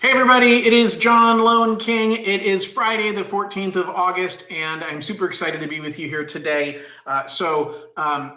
Hey everybody, it is John Lone King. It is Friday the 14th of August, and I'm super excited to be with you here today.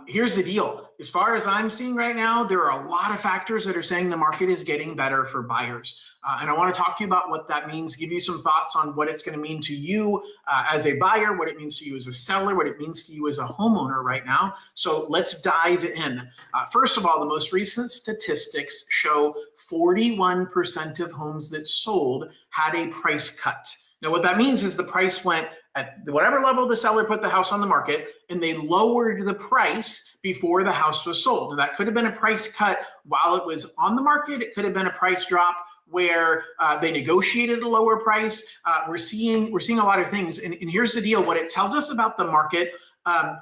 Here's the deal. As far as I'm seeing right now, there are a lot of factors that are saying the market is getting better for buyers. And I want to talk to you about what that means, give you some thoughts on what it's going to mean to you as a buyer, what it means to you as a seller, what it means to you as a homeowner right now. So let's dive in. First of all, the most recent statistics show 41% of homes that sold had a price cut. Now, what that means is the price went at whatever level the seller put the house on the market, and they lowered the price before the house was sold. Now, that could have been a price cut while it was on the market. It could have been a price drop where they negotiated a lower price. We're seeing a lot of things. And here's the deal. What it tells us about the market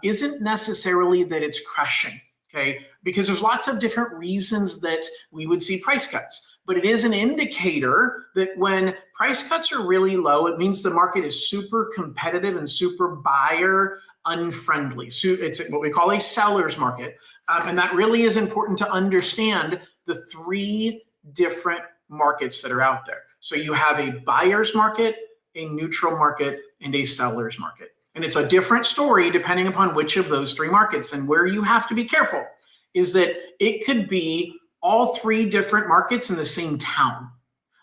isn't necessarily that it's crashing. Okay, because there's lots of different reasons that we would see price cuts, but it is an indicator that when price cuts are really low, it means the market is super competitive and super buyer unfriendly. So it's what we call a seller's market. And that really is important to understand the three different markets that are out there. So you have a buyer's market, a neutral market, and a seller's market. And it's a different story depending upon which of those three markets. And where you have to be careful is that it could be all three different markets in the same town,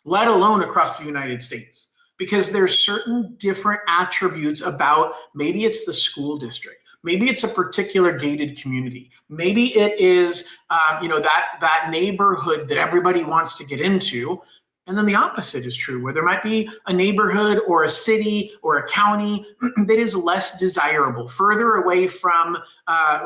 let alone across the United States, because there's certain different attributes about maybe it's the school district, maybe it's a particular gated community, maybe it is that neighborhood that everybody wants to get into. And then the opposite is true, where there might be a neighborhood or a city or a county that is less desirable, further away from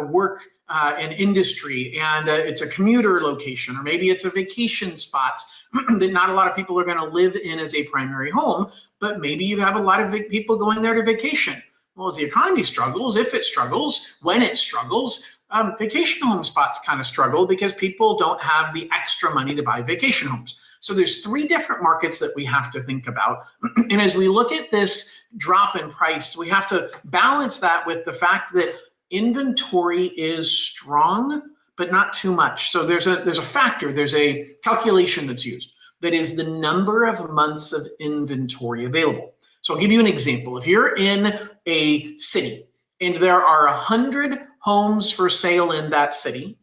work and industry, and it's a commuter location, or maybe it's a vacation spot that not a lot of people are going to live in as a primary home, but maybe you have a lot of people going there to vacation. Well, as the economy struggles, if it struggles, when it struggles, vacation home spots kind of struggle because people don't have the extra money to buy vacation homes. So there's three different markets that we have to think about. And as we look at this drop in price, we have to balance that with the fact that inventory is strong, but not too much. So there's a factor, there's a calculation that's used that is the number of months of inventory available. So I'll give you an example. If you're in a city and there are 100 homes for sale in that city,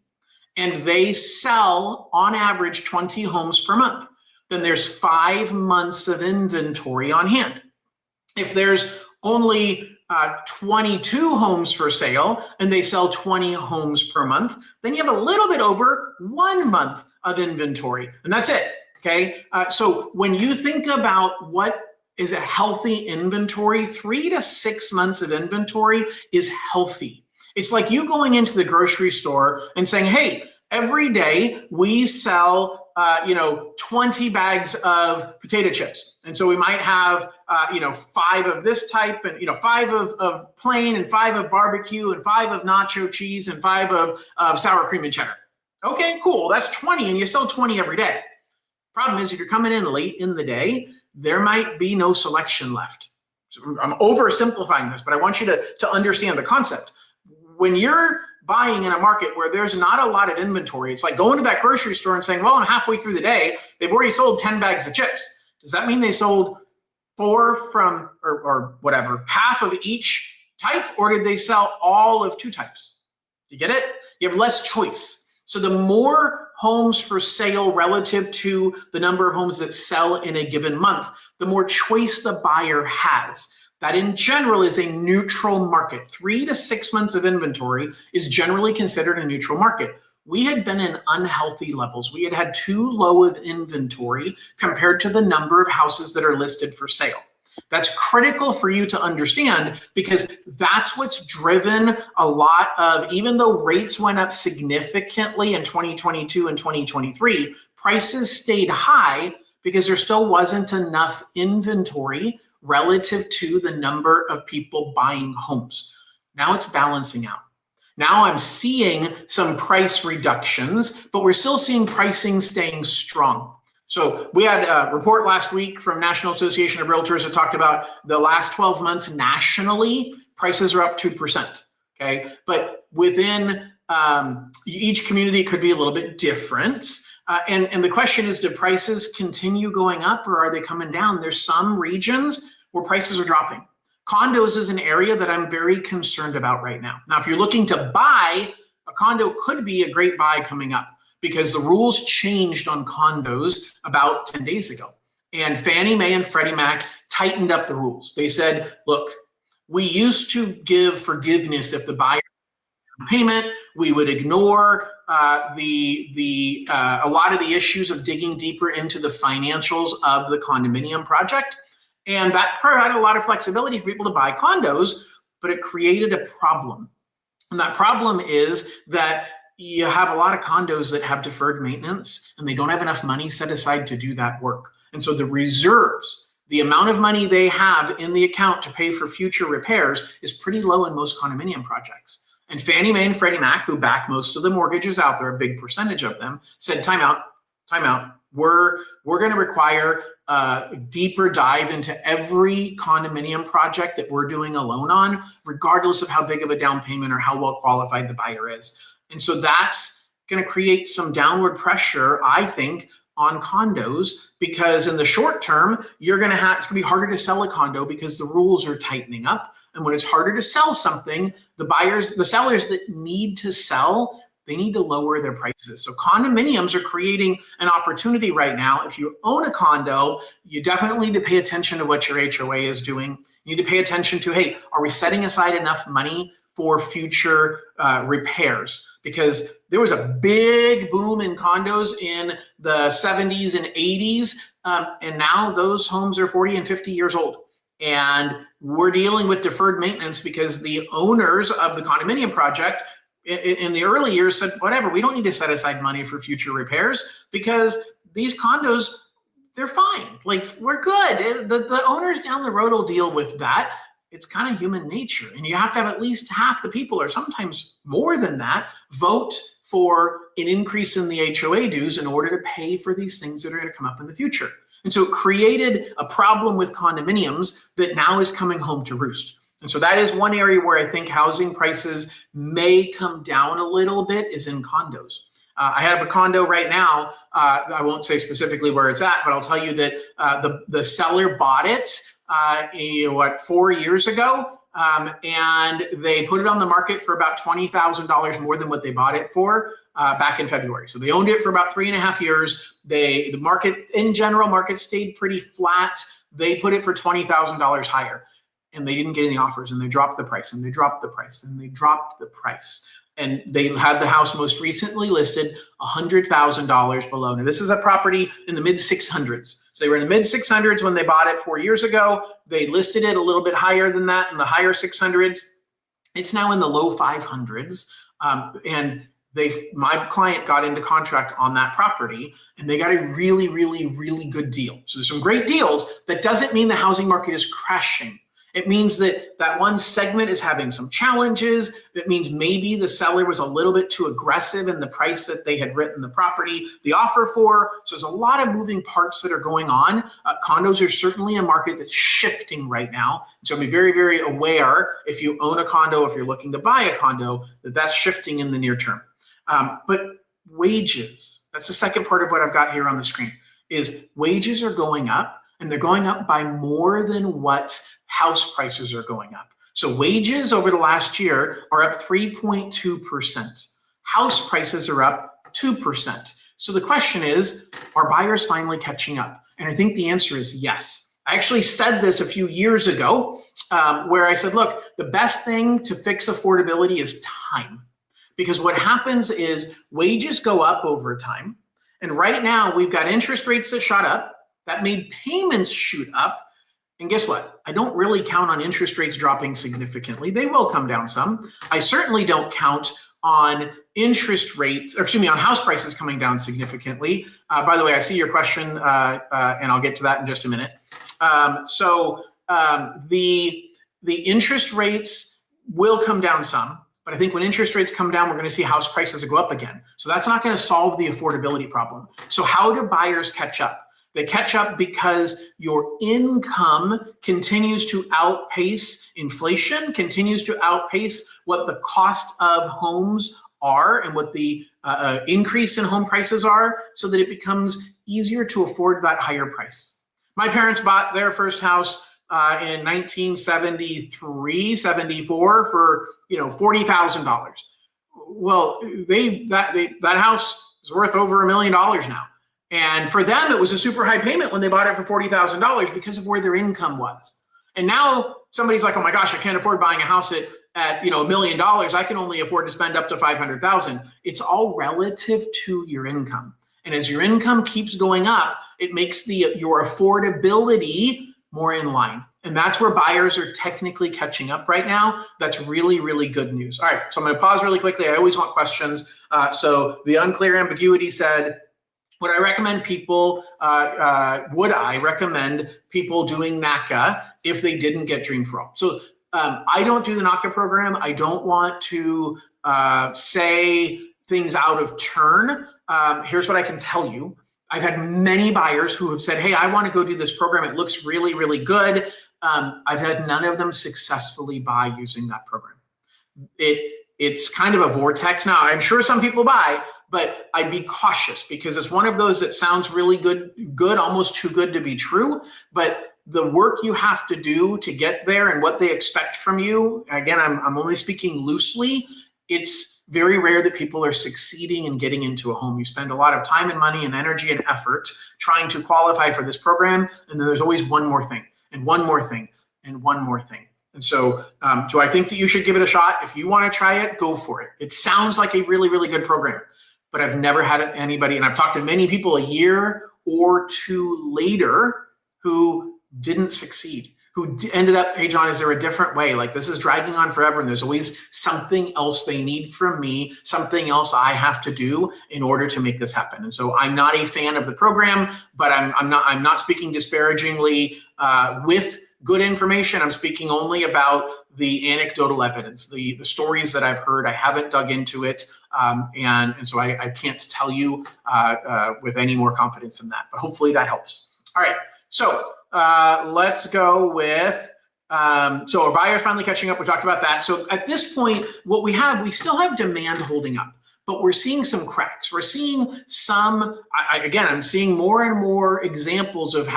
and they sell on average 20 homes per month, then there's 5 months of inventory on hand. If there's only 22 homes for sale and they sell 20 homes per month, then you have a little bit over 1 month of inventory, and that's it. Okay. So when you think about what is a healthy inventory, 3 to 6 months of inventory is healthy. It's like you going into the grocery store and saying, hey, every day we sell 20 bags of potato chips. And so we might have 5 of this type, and 5 of plain, and 5 of barbecue, and 5 of nacho cheese, and 5 of sour cream and cheddar. Okay, cool. That's 20, and you sell 20 every day. Problem is, if you're coming in late in the day, there might be no selection left. So I'm oversimplifying this, but I want you to understand the concept. When you're buying in a market where there's not a lot of inventory, it's like going to that grocery store and saying, well, I'm halfway through the day, they've already sold 10 bags of chips. Does that mean they sold 4 from, or whatever, half of each type, or did they sell all of 2 types? You get it? You have less choice. So the more homes for sale relative to the number of homes that sell in a given month, the more choice the buyer has. That in general is a neutral market. 3 to 6 months of inventory is generally considered a neutral market. We had been in unhealthy levels. We had too low of inventory compared to the number of houses that are listed for sale. That's critical for you to understand, because that's what's driven a lot of, even though rates went up significantly in 2022 and 2023, prices stayed high because there still wasn't enough inventory relative to the number of people buying homes. Now it's balancing out. Now I'm seeing some price reductions, but we're still seeing pricing staying strong. So we had a report last week from National Association of Realtors that talked about the last 12 months nationally, prices are up 2%. Okay, but within each community, it could be a little bit different. And the question is, do prices continue going up or are they coming down? There's some regions where prices are dropping. Condos is an area that I'm very concerned about right now. Now, if you're looking to buy, a condo could be a great buy coming up because the rules changed on condos about 10 days ago. And Fannie Mae and Freddie Mac tightened up the rules. They said, look, we used to give forgiveness if the buyer payment. We would ignore a lot of the issues of digging deeper into the financials of the condominium project. And that provided a lot of flexibility for people to buy condos, but it created a problem. And that problem is that you have a lot of condos that have deferred maintenance and they don't have enough money set aside to do that work. And so the reserves, the amount of money they have in the account to pay for future repairs is pretty low in most condominium projects. And Fannie Mae and Freddie Mac, who back most of the mortgages out there, a big percentage of them, said, time out. We're going to require a deeper dive into every condominium project that we're doing a loan on, regardless of how big of a down payment or how well qualified the buyer is. And so that's going to create some downward pressure, I think, on condos, because in the short term, it's going to be harder to sell a condo because the rules are tightening up. And when it's harder to sell something, the sellers that need to sell, they need to lower their prices. So condominiums are creating an opportunity right now. If you own a condo, you definitely need to pay attention to what your HOA is doing. You need to pay attention to, hey, are we setting aside enough money for future repairs? Because there was a big boom in condos in the 70s and 80s. And now those homes are 40 and 50 years old. And we're dealing with deferred maintenance because the owners of the condominium project in the early years said, whatever, we don't need to set aside money for future repairs because these condos, they're fine. Like, we're good. The owners down the road will deal with that. It's kind of human nature. And you have to have at least half the people, or sometimes more than that, vote for an increase in the HOA dues in order to pay for these things that are going to come up in the future. And so it created a problem with condominiums that now is coming home to roost. And so that is one area where I think housing prices may come down a little bit, is in condos. I have a condo right now. I won't say specifically where it's at, but I'll tell you that the seller bought it 4 years ago, and they put it on the market for about $20,000 more than what they bought it for back in February. So they owned it for about 3.5 years. The market in general, market stayed pretty flat. They put it for $20,000 higher, and they didn't get any offers, and they dropped the price, and they dropped the price, and they dropped the price. And they had the house most recently listed $100,000 below. Now, this is a property in the mid 600s. So they were in the mid 600s when they bought it 4 years ago. They listed it a little bit higher than that in the higher 600s. It's now in the low 500s. And my client got into contract on that property, and they got a really, really, really good deal. So there's some great deals. That doesn't mean the housing market is crashing. It means that one segment is having some challenges. It means maybe the seller was a little bit too aggressive in the price that they had written the offer for. So there's a lot of moving parts that are going on. Condos are certainly a market that's shifting right now. So be very, very aware if you own a condo, if you're looking to buy a condo, that's shifting in the near term. But wages, that's the second part of what I've got here on the screen, is wages are going up, and they're going up by more than what house prices are going up. So wages over the last year are up 3.2%. House prices are up 2%. So the question is, are buyers finally catching up? And I think the answer is yes. I actually said this a few years ago, where I said, look, the best thing to fix affordability is time. Because what happens is wages go up over time. And right now we've got interest rates that shot up, that made payments shoot up. And guess what? I don't really count on interest rates dropping significantly. They will come down some. I certainly don't count on on house prices coming down significantly. By the way, I see your question, and I'll get to that in just a minute. The interest rates will come down some, but I think when interest rates come down, we're going to see house prices go up again. So that's not going to solve the affordability problem. So how do buyers catch up? They catch up because your income continues to outpace inflation, continues to outpace what the cost of homes are and what the increase in home prices are so that it becomes easier to afford that higher price. My parents bought their first house in 1973, 74 for $40,000. Well, that house is worth over $1 million now. And for them, it was a super high payment when they bought it for $40,000 because of where their income was. And now somebody's like, oh my gosh, I can't afford buying a house at $1 million. I can only afford to spend up to $500,000. It's all relative to your income. And as your income keeps going up, it makes your affordability more in line. And that's where buyers are technically catching up right now. That's really, really good news. All right, so I'm going to pause really quickly. I always want questions. So the unclear ambiguity said, would I recommend people doing NACA if they didn't get Dream for All? So I don't do the NACA program. I don't want to say things out of turn. Here's what I can tell you. I've had many buyers who have said, hey, I want to go do this program. It looks really, really good. I've had none of them successfully buy using that program. It's kind of a vortex now. I'm sure some people buy, but I'd be cautious because it's one of those that sounds really good, almost too good to be true. But the work you have to do to get there and what they expect from you, again, I'm only speaking loosely. It's very rare that people are succeeding in getting into a home. You spend a lot of time and money and energy and effort trying to qualify for this program. And then there's always one more thing and one more thing and one more thing. And so do I think that you should give it a shot? If you want to try it, go for it. It sounds like a really, really good program, but I've never had anybody, and I've talked to many people a year or two later who didn't succeed, who ended up, hey, John, is there a different way? Like, this is dragging on forever, and there's always something else they need from me, something else I have to do in order to make this happen. And so I'm not a fan of the program, but I'm not speaking disparagingly with good information. I'm speaking only about the anecdotal evidence, the stories that I've heard. I haven't dug into it, and so I can't tell you with any more confidence than that, but hopefully that helps. All right, so let's go with, so our buyers finally catching up. We talked about that. So at this point, what we still have demand holding up, but we're seeing some cracks. We're seeing some, again, I'm seeing more and more examples of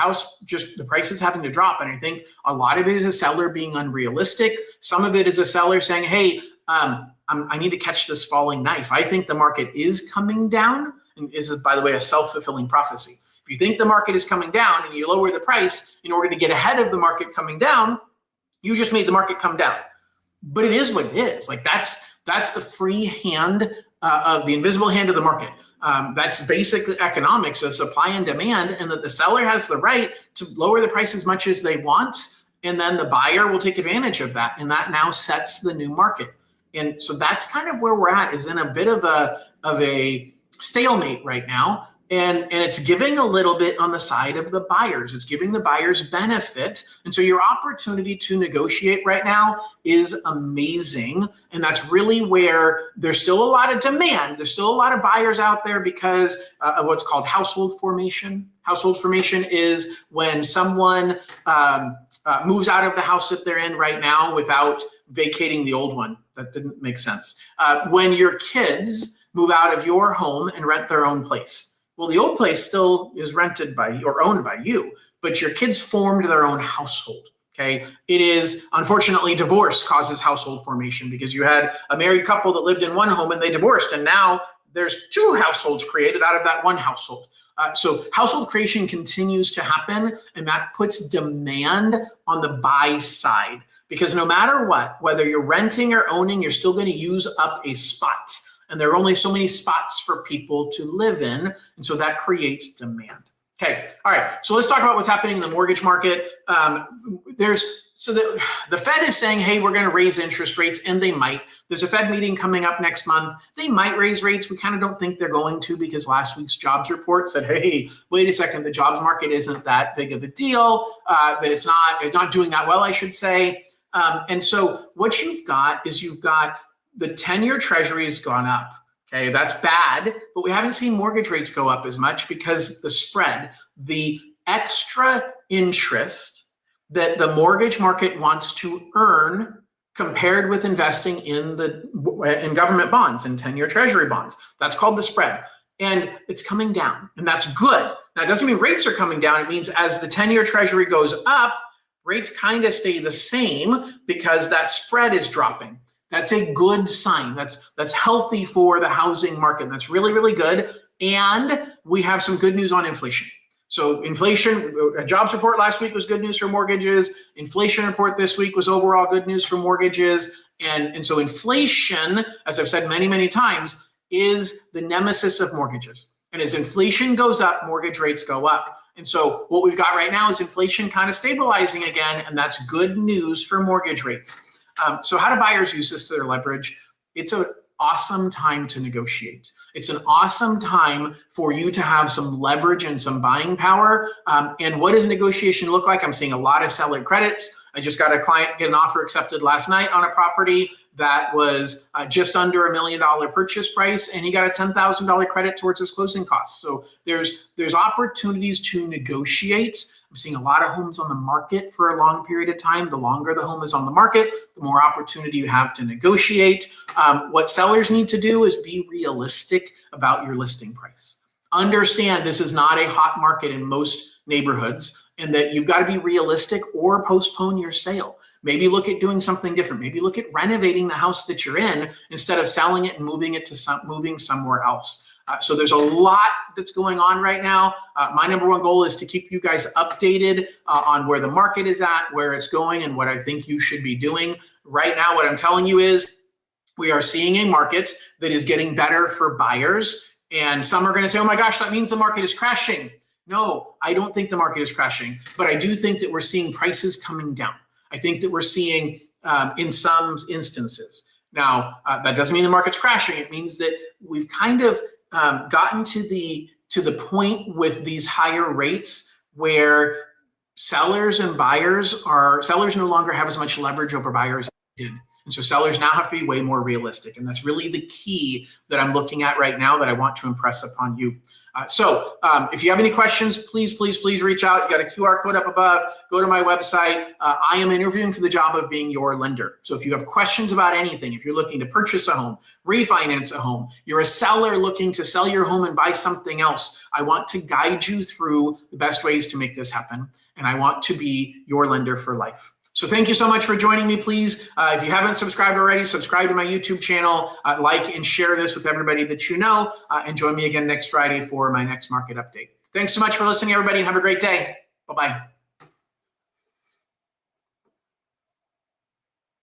just the prices having to drop. And I think a lot of it is a seller being unrealistic. Some of it is a seller saying, hey, I need to catch this falling knife. I think the market is coming down. And this is, by the way, a self-fulfilling prophecy. If you think the market is coming down and you lower the price in order to get ahead of the market coming down, you just made the market come down. But it is what it is. Like that's the free hand of the invisible hand of the market. That's basic economics of supply and demand, and that the seller has the right to lower the price as much as they want, and then the buyer will take advantage of that, and that now sets the new market. And so that's kind of where we're at, is in a bit of a stalemate right now. And it's giving a little bit on the side of the buyers. It's giving the buyers benefit. And so your opportunity to negotiate right now is amazing. And that's really where there's still a lot of demand. There's still a lot of buyers out there because of what's called household formation. Household formation is when someone moves out of the house that they're in right now without vacating the old one. That didn't make sense. When your kids move out of your home and rent their own place. Well, the old place still is rented by you or owned by you, but your kids formed their own household. Okay. It is, unfortunately, divorce causes household formation because you had a married couple that lived in one home and they divorced, and now there's two households created out of that one household. So household creation continues to happen, and that puts demand on the buy side because no matter what, whether you're renting or owning, you're still going to use up a spot. And there are only so many spots for people to live in. And so that creates demand. Okay. All right. So let's talk about what's happening in the mortgage market. The Fed is saying, hey, we're going to raise interest rates, and they might. There's a Fed meeting coming up next month. They might raise rates. We kind of don't think they're going to because last week's jobs report said, hey, wait a second, the jobs market isn't that big of a deal, that it's not doing that well, I should say. And so what you've got is the 10-year treasury has gone up. Okay, that's bad, but we haven't seen mortgage rates go up as much because the spread, the extra interest that the mortgage market wants to earn compared with investing in government bonds and 10-year treasury bonds. That's called the spread. And it's coming down, and that's good. Now, it doesn't mean rates are coming down. It means as the 10-year treasury goes up, rates kind of stay the same because that spread is dropping. That's a good sign. That's healthy for the housing market. That's really, really good. And we have some good news on inflation. So inflation, a jobs report last week was good news for mortgages. Inflation report this week was overall good news for mortgages. And so inflation, as I've said many, many times, is the nemesis of mortgages. And as inflation goes up, mortgage rates go up. And so what we've got right now is inflation kind of stabilizing again, and that's good news for mortgage rates. So how do buyers use this to their leverage? It's an awesome time to negotiate. It's an awesome time for you to have some leverage and some buying power. And what does negotiation look like? I'm seeing a lot of seller credits. I just got a client get an offer accepted last night on a property that was just under $1 million purchase price, and he got a $10,000 credit towards his closing costs. So there's opportunities to negotiate. I'm seeing a lot of homes on the market for a long period of time. The longer the home is on the market, the more opportunity you have to negotiate. What sellers need to do is be realistic about your listing price. Understand this is not a hot market in most neighborhoods, and that you've got to be realistic or postpone your sale. Maybe look at doing something different. Maybe look at renovating the house that you're in instead of selling it and moving it to moving somewhere else. So there's a lot that's going on right now. My number one goal is to keep you guys updated on where the market is at, where it's going, and what I think you should be doing. Right now, what I'm telling you is we are seeing a market that is getting better for buyers. And some are going to say, oh my gosh, that means the market is crashing. No, I don't think the market is crashing, but I do think that we're seeing prices coming down. I think that we're seeing in some instances. Now, that doesn't mean the market's crashing. It means that we've kind of gotten to the point with these higher rates where sellers no longer have as much leverage over buyers as they did. And so sellers now have to be way more realistic. And that's really the key that I'm looking at right now that I want to impress upon you. So if you have any questions, please reach out. You got a QR code up above. Go to my website. I am interviewing for the job of being your lender. So if you have questions about anything, if you're looking to purchase a home, refinance a home, you're a seller looking to sell your home and buy something else, I want to guide you through the best ways to make this happen. And I want to be your lender for life. So thank you so much for joining me. Please, if you haven't subscribed already, subscribe to my YouTube channel, like and share this with everybody that you know, and join me again next Friday for my next market update. Thanks so much for listening, everybody, and have a great day. Bye-bye.